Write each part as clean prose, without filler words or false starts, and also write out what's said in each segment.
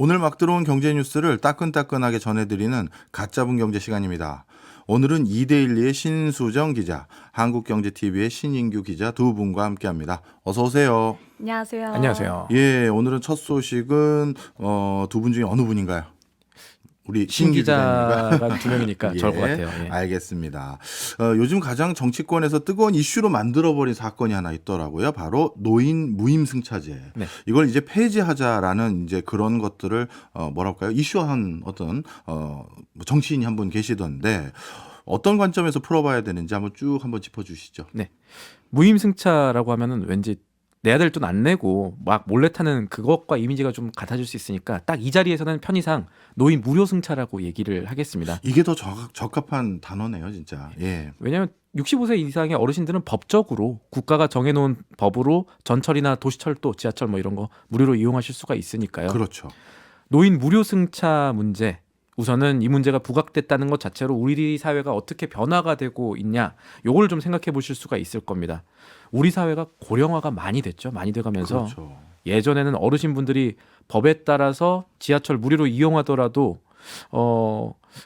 오늘 막 들어온 경제 뉴스를 따끈따끈하게 전해드리는 가짜분 경제 시간입니다. 오늘은 2대1리의 신수정 기자, 한국경제TV의 신인규 기자 두 분과 함께합니다. 어서 오세요. 안녕하세요. 안녕하세요. 예, 오늘은 첫 소식은 두 분 중에 어느 분인가요? 우리 신 기자님과. 기자가 두 명이니까 예, 저럴 것 같아요. 예. 알겠습니다. 요즘 가장 정치권에서 뜨거운 이슈로 만들어버린 사건이 하나 있더라고요. 바로 노인 무임승차제. 네. 이걸 이제 폐지하자라는 이제 그런 것들을 뭐랄까요? 이슈한 어떤 뭐 정치인이 한 분 계시던데 어떤 관점에서 풀어봐야 되는지 한번 쭉 한번 짚어주시죠. 네. 무임승차라고 하면은 왠지 내야 될 돈 안 내고 막 몰래 타는 그것과 이미지가 좀 같아질 수 있으니까 딱 이 자리에서는 편의상 노인 무료승차라고 얘기를 하겠습니다. 이게 더 적합한 단어네요, 진짜. 예. 왜냐하면 65세 이상의 어르신들은 법적으로 국가가 정해놓은 법으로 전철이나 도시철도, 지하철 뭐 이런 거 무료로 이용하실 수가 있으니까요. 그렇죠. 노인 무료승차 문제, 우선은 이 문제가 부각됐다는 것 자체로 우리 사회가 어떻게 변화가 되고 있냐, 요걸 좀 생각해 보실 수가 있을 겁니다. 우리 사회가 고령화가 많이 됐죠. 많이 돼가면서 그렇죠. 예전에는 어르신분들이 법에 따라서 지하철 무료로 이용하더라도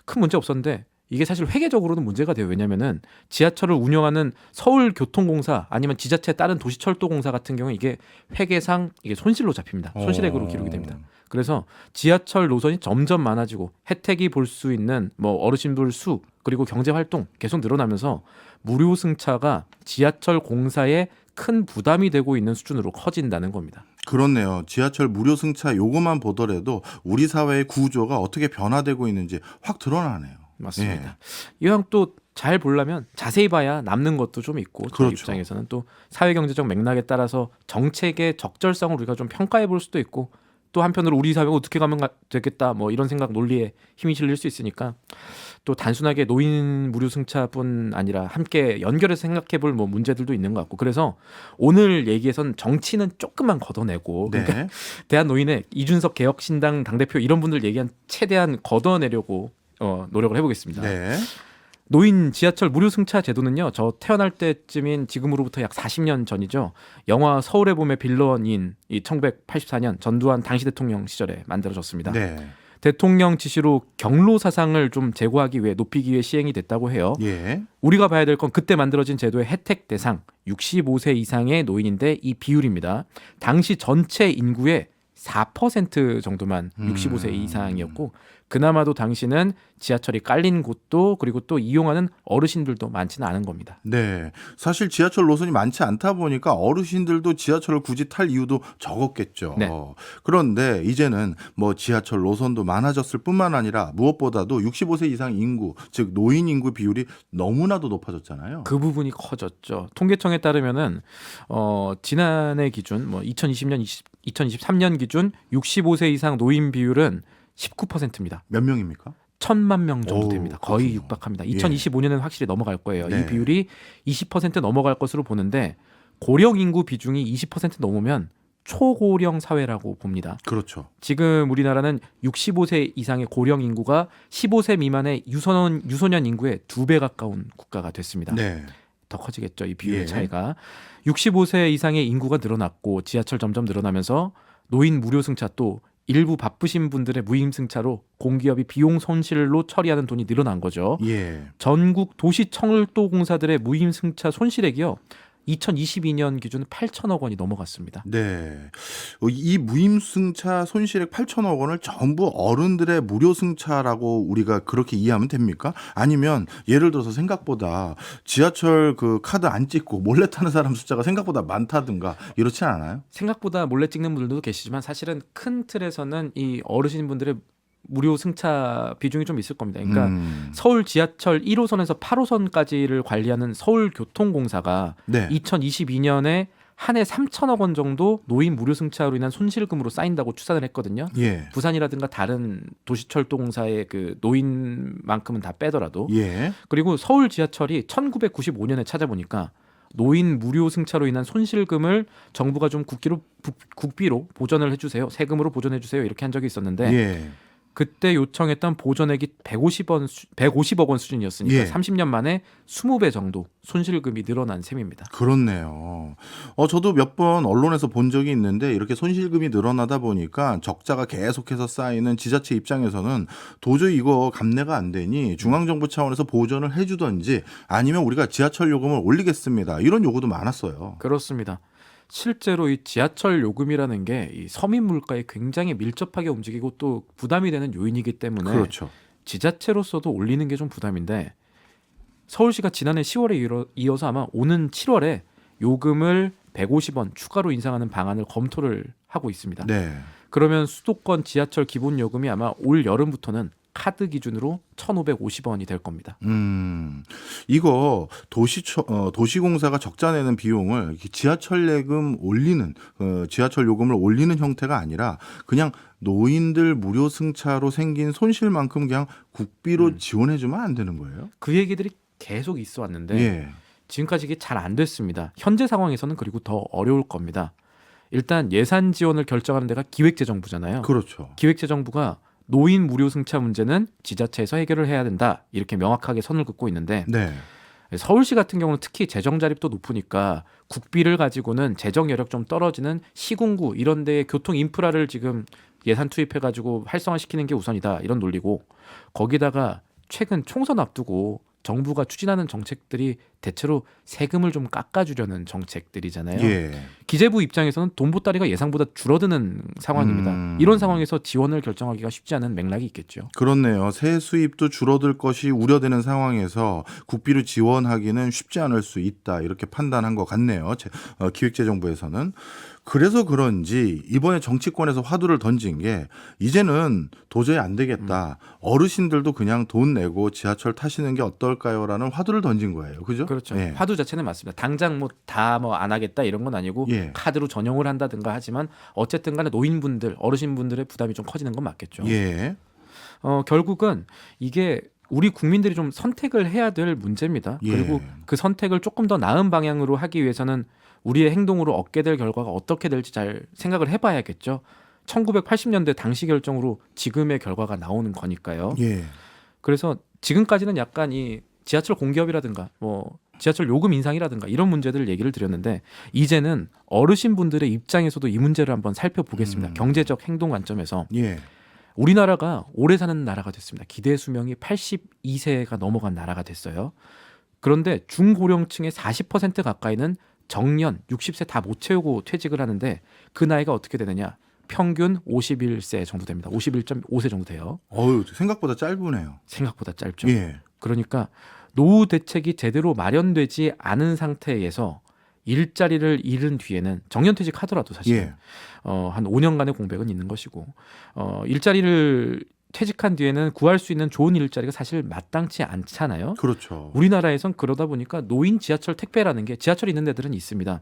큰 문제 없었는데 이게 사실 회계적으로는 문제가 돼요. 왜냐면은 지하철을 운영하는 서울교통공사 아니면 지자체 다른 도시철도공사 같은 경우에 이게 회계상 이게 손실로 잡힙니다. 손실액으로 기록이 됩니다. 그래서 지하철 노선이 점점 많아지고 혜택이 볼 수 있는 뭐 어르신들 수 그리고 경제 활동 계속 늘어나면서 무료 승차가 지하철 공사에 큰 부담이 되고 있는 수준으로 커진다는 겁니다. 그렇네요. 지하철 무료 승차 요것만 보더라도 우리 사회의 구조가 어떻게 변화되고 있는지 확 드러나네요. 맞습니다. 이왕 또 잘 보려면 자세히 봐야 남는 것도 좀 있고 저희 그렇죠. 입장에서는 또 사회경제적 맥락에 따라서 정책의 적절성을 우리가 좀 평가해 볼 수도 있고 또 한편으로 우리 사회가 어떻게 가면 되겠다 뭐 이런 생각 논리에 힘이 실릴 수 있으니까 또 단순하게 노인 무료 승차뿐 아니라 함께 연결해서 생각해 볼 뭐 문제들도 있는 것 같고 그래서 오늘 얘기에선 정치는 조금만 걷어내고 네. 그러니까 대한노인의 이준석 개혁신당 당대표 이런 분들 얘기한 최대한 걷어내려고 노력을 해보겠습니다. 네. 노인 지하철 무료 승차 제도는요. 저 태어날 때쯤인 지금으로부터 약 40년 전이죠. 영화 서울의 봄의 빌런인 이 1984년 전두환 당시 대통령 시절에 만들어졌습니다. 네. 대통령 지시로 경로 사상을 좀 제고하기 위해 높이기 위해 시행이 됐다고 해요. 예. 우리가 봐야 될 건 그때 만들어진 제도의 혜택 대상 65세 이상의 노인인데 이 비율입니다. 당시 전체 인구의 4% 정도만 65세 이상이었고 그나마도 당시는 지하철이 깔린 곳도 그리고 또 이용하는 어르신들도 많지는 않은 겁니다. 네. 사실 지하철 노선이 많지 않다 보니까 어르신들도 지하철을 굳이 탈 이유도 적었겠죠. 네. 그런데 이제는 뭐 지하철 노선도 많아졌을 뿐만 아니라 무엇보다도 65세 이상 인구, 즉 노인 인구 비율이 너무나도 높아졌잖아요. 그 부분이 커졌죠. 통계청에 따르면은 지난해 기준 뭐 2020년 2023년 기준 65세 이상 노인 비율은 19%입니다. 몇 명입니까? 1,000만 명 정도 오, 됩니다. 거의 그렇군요. 육박합니다. 예. 2025년에는 확실히 넘어갈 거예요. 네. 이 비율이 20% 넘어갈 것으로 보는데 고령 인구 비중이 20% 넘으면 초고령 사회라고 봅니다. 그렇죠. 지금 우리나라는 65세 이상의 고령 인구가 15세 미만의 유소년 인구의 2배 가까운 국가가 됐습니다. 네. 더 커지겠죠. 이 비율의 예. 차이가. 65세 이상의 인구가 늘어났고 지하철 점점 늘어나면서 노인 무료 승차 또 일부 바쁘신 분들의 무임 승차로 공기업이 비용 손실로 처리하는 돈이 늘어난 거죠. 예. 전국 도시철도공사들의 무임 승차 손실액이요. 2022년 기준 8천억 원이 넘어갔습니다. 네. 이 무임승차 손실액 8천억 원을 전부 어른들의 무료승차라고 우리가 그렇게 이해하면 됩니까? 아니면 예를 들어서 생각보다 지하철 그 카드 안 찍고 몰래 타는 사람 숫자가 생각보다 많다든가 이렇지 않아요? 생각보다 몰래 찍는 분들도 계시지만 사실은 큰 틀에서는 이 어르신분들의 무료 승차 비중이 좀 있을 겁니다. 그러니까 서울 지하철 1호선에서 8호선까지를 관리하는 서울교통공사가 네. 2022년에 한 해 3천억 원 정도 노인 무료 승차로 인한 손실금으로 쌓인다고 추산을 했거든요. 예. 부산이라든가 다른 도시철도공사의 그 노인만큼은 다 빼더라도 예. 그리고 서울 지하철이 1995년에 찾아보니까 노인 무료 승차로 인한 손실금을 정부가 좀 국비로 보전을 해주세요. 세금으로 보전해주세요. 이렇게 한 적이 있었는데 예. 그때 요청했던 보전액이 150억 원 수준이었으니까 예. 30년 만에 20배 정도 손실금이 늘어난 셈입니다. 그렇네요. 저도 몇 번 언론에서 본 적이 있는데 이렇게 손실금이 늘어나다 보니까 적자가 계속해서 쌓이는 지자체 입장에서는 도저히 이거 감내가 안 되니 중앙정부 차원에서 보전을 해주던지 아니면 우리가 지하철 요금을 올리겠습니다. 이런 요구도 많았어요. 그렇습니다. 실제로 이 지하철 요금이라는 게 이 서민 물가에 굉장히 밀접하게 움직이고 또 부담이 되는 요인이기 때문에 그렇죠. 지자체로서도 올리는 게 좀 부담인데 서울시가 지난해 10월에 이어서 아마 오는 7월에 요금을 150원 추가로 인상하는 방안을 검토를 하고 있습니다. 네. 그러면 수도권 지하철 기본 요금이 아마 올 여름부터는 카드 기준으로 1,550원이 될 겁니다. 이거 도시공사가 적자 내는 비용을 이렇게 지하철 예금 올리는 지하철 요금을 올리는 형태가 아니라 그냥 노인들 무료 승차로 생긴 손실만큼 그냥 국비로 지원해주면 안 되는 거예요? 그 얘기들이 계속 있어 왔는데 예. 지금까지 이게 잘 안 됐습니다. 현재 상황에서는 그리고 더 어려울 겁니다. 일단 예산 지원을 결정하는 데가 기획재정부잖아요. 그렇죠. 기획재정부가 노인 무료 승차 문제는 지자체에서 해결을 해야 된다 이렇게 명확하게 선을 긋고 있는데 네. 서울시 같은 경우는 특히 재정 자립도 높으니까 국비를 가지고는 재정 여력 좀 떨어지는 시군구 이런 데에 교통 인프라를 지금 예산 투입해 가지고 활성화시키는 게 우선이다 이런 논리고 거기다가 최근 총선 앞두고 정부가 추진하는 정책들이 대체로 세금을 좀 깎아주려는 정책들이잖아요. 예. 기재부 입장에서는 돈 보따리가 예상보다 줄어드는 상황입니다. 이런 상황에서 지원을 결정하기가 쉽지 않은 맥락이 있겠죠. 그렇네요. 세 수입도 줄어들 것이 우려되는 상황에서 국비를 지원하기는 쉽지 않을 수 있다. 이렇게 판단한 것 같네요. 기획재정부에서는. 그래서 그런지 이번에 정치권에서 화두를 던진 게 이제는 도저히 안 되겠다. 어르신들도 그냥 돈 내고 지하철 타시는 게 어떨까요?라는 화두를 던진 거예요. 그죠? 그렇죠. 예. 화두 자체는 맞습니다. 당장 뭐 다 뭐 안 하겠다 이런 건 아니고 예. 카드로 전용을 한다든가 하지만 어쨌든 간에 노인분들, 어르신분들의 부담이 좀 커지는 건 맞겠죠. 예. 결국은 이게 우리 국민들이 좀 선택을 해야 될 문제입니다. 예. 그리고 그 선택을 조금 더 나은 방향으로 하기 위해서는 우리의 행동으로 얻게 될 결과가 어떻게 될지 잘 생각을 해봐야겠죠. 1980년대 당시 결정으로 지금의 결과가 나오는 거니까요. 예. 그래서 지금까지는 약간 이 지하철 공기업이라든가 뭐 지하철 요금 인상이라든가 이런 문제들을 얘기를 드렸는데 이제는 어르신분들의 입장에서도 이 문제를 한번 살펴보겠습니다. 경제적 행동 관점에서 예. 우리나라가 오래 사는 나라가 됐습니다. 기대 수명이 82세가 넘어간 나라가 됐어요. 그런데 중고령층의 40% 가까이는 정년 60세 다 못 채우고 퇴직을 하는데 그 나이가 어떻게 되느냐? 평균 51세 정도 됩니다. 51.5세 정도 돼요. 생각보다 짧으네요. 생각보다 짧죠. 예. 그러니까 노후 대책이 제대로 마련되지 않은 상태에서 일자리를 잃은 뒤에는 정년퇴직하더라도 사실 예. 한 5년간의 공백은 있는 것이고 일자리를 퇴직한 뒤에는 구할 수 있는 좋은 일자리가 사실 마땅치 않잖아요. 그렇죠. 우리나라에선 그러다 보니까 노인 지하철 택배라는 게 지하철 있는 데들은 있습니다.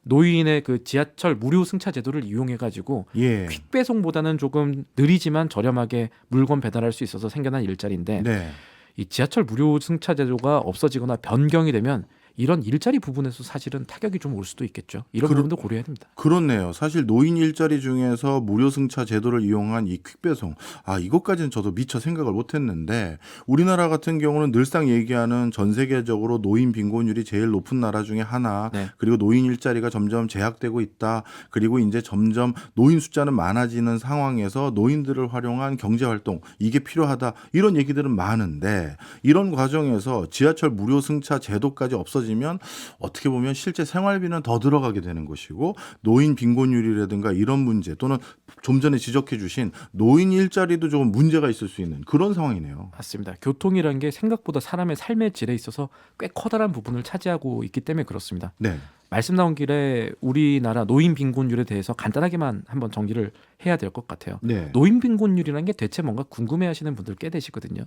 노인의 그 지하철 무료 승차 제도를 이용해 가지고 예. 퀵 배송보다는 조금 느리지만 저렴하게 물건 배달할 수 있어서 생겨난 일자리인데 네. 이 지하철 무료 승차 제도가 없어지거나 변경이 되면 이런 일자리 부분에서 사실은 타격이 좀 올 수도 있겠죠. 이런 부분도 고려해야 됩니다. 그렇네요. 사실 노인 일자리 중에서 무료 승차 제도를 이용한 이 퀵배송, 이것까지는 저도 미처 생각을 못했는데 우리나라 같은 경우는 늘상 얘기하는 전 세계적으로 노인 빈곤율이 제일 높은 나라 중에 하나. 네. 그리고 노인 일자리가 점점 제약되고 있다. 그리고 이제 점점 노인 숫자는 많아지는 상황에서 노인들을 활용한 경제 활동 이게 필요하다. 이런 얘기들은 많은데 이런 과정에서 지하철 무료 승차 제도까지 없어지면 어떻게 보면 실제 생활비는 더 들어가게 되는 것이고 노인 빈곤율이라든가 이런 문제 또는 좀 전에 지적해 주신 노인 일자리도 조금 문제가 있을 수 있는 그런 상황이네요. 맞습니다. 교통이라는 게 생각보다 사람의 삶의 질에 있어서 꽤 커다란 부분을 차지하고 있기 때문에 그렇습니다. 네. 말씀 나온 길에 우리나라 노인 빈곤율에 대해서 간단하게만 한번 정리를 해야 될 것 같아요. 네. 노인 빈곤율이라는 게 대체 뭔가 궁금해하시는 분들 꽤 되시거든요.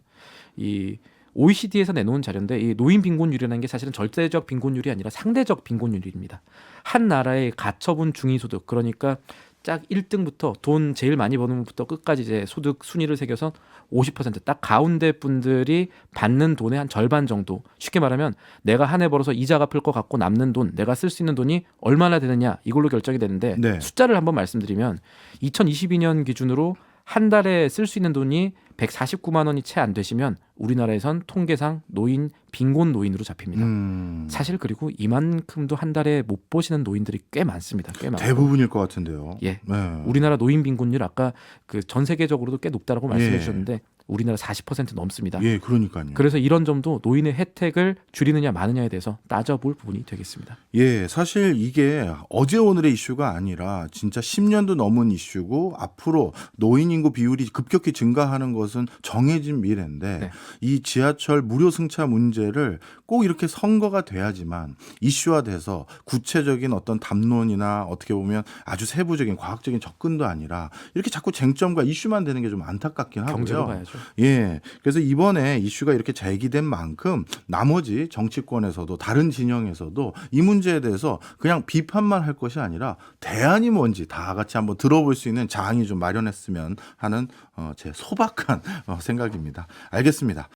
이 OECD에서 내놓은 자료인데 이 노인 빈곤율이라는 게 사실은 절대적 빈곤율이 아니라 상대적 빈곤율입니다. 한 나라의 가처분 중위소득 그러니까 짝 1등부터 돈 제일 많이 버는 분부터 끝까지 이제 소득 순위를 새겨서 50%딱 가운데 분들이 받는 돈의 한 절반 정도. 쉽게 말하면 내가 한 해 벌어서 이자 갚을 것 같고 남는 돈, 내가 쓸 수 있는 돈이 얼마나 되느냐 이걸로 결정이 되는데 네. 숫자를 한번 말씀드리면 2022년 기준으로 한 달에 쓸 수 있는 돈이 149만 원이 채 안 되시면 우리나라에선 통계상 노인 빈곤 노인으로 잡힙니다. 사실 그리고 이만큼도 한 달에 못 보시는 노인들이 꽤 많습니다. 꽤 많고. 대부분일 것 같은데요. 예. 네. 우리나라 노인 빈곤율 아까 그 전 세계적으로도 꽤 높다라고 말씀해 예. 주셨는데 우리나라 40% 넘습니다. 예, 그러니까요. 그래서 이런 점도 노인의 혜택을 줄이느냐 마느냐에 대해서 따져볼 부분이 되겠습니다. 예, 사실 이게 어제 오늘의 이슈가 아니라 진짜 10년도 넘은 이슈고 앞으로 노인 인구 비율이 급격히 증가하는 것은 정해진 미래인데 네. 이 지하철 무료 승차 문제를 꼭 이렇게 선거가 돼야지만 이슈화돼서 구체적인 어떤 담론이나 어떻게 보면 아주 세부적인 과학적인 접근도 아니라 이렇게 자꾸 쟁점과 이슈만 되는 게 좀 안타깝긴 하고요. 경제로 봐야죠. 예. 그래서 이번에 이슈가 이렇게 제기된 만큼 나머지 정치권에서도 다른 진영에서도 이 문제에 대해서 그냥 비판만 할 것이 아니라 대안이 뭔지 다 같이 한번 들어볼 수 있는 장이 좀 마련했으면 하는 제 소박한 생각입니다. 알겠습니다.